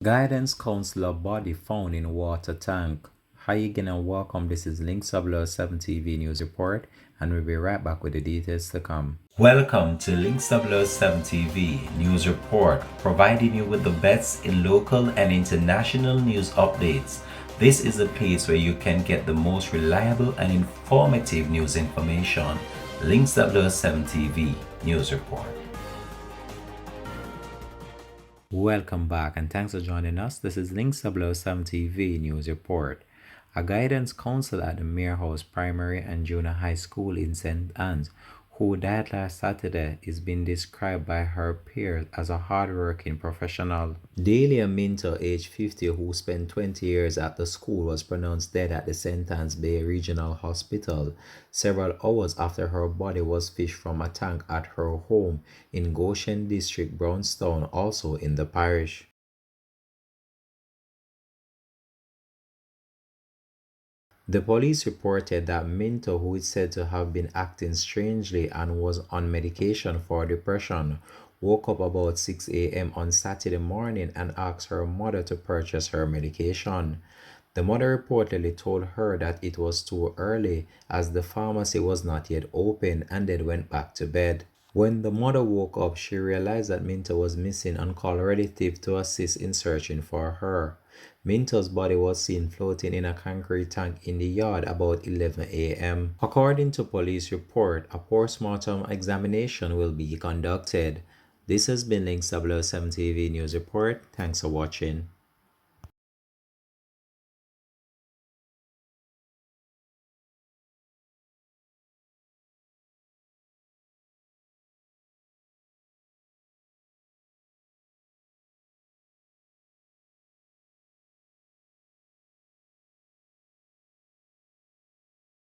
Guidance counselor body found in water tank. Hi again and welcome. This is Links of 7 TV News Report, and we'll be right back with the details to come. Welcome to Links of 7 TV News Report, providing you with the best in local and international news updates. This is a place where you can get the most reliable and informative news information. Links of 7 TV News Report. Welcome back and thanks for joining us. This is Links of 7 TV News Report. A guidance counselor at the Mere House Primary and Junior High School in St. Anne's, who died last Saturday, is being described by her peers as a hardworking professional. Delia Minto, age 50, who spent 20 years at the school, was pronounced dead at the St. Anne's Bay Regional Hospital several hours after her body was fished from a tank at her home in Goshen District, Brownstown, also in the parish. The police reported that Minto, who is said to have been acting strangely and was on medication for depression, woke up about 6 a.m. on Saturday morning and asked her mother to purchase her medication. The mother reportedly told her that it was too early as the pharmacy was not yet open and then went back to bed. When the mother woke up, she realized that Minto was missing and called relatives to assist in searching for her. Minto's body was seen floating in a concrete tank in the yard about 11 a.m. According to police report, a post-mortem examination will be conducted. This has been Links 007 TV News Report. Thanks for watching.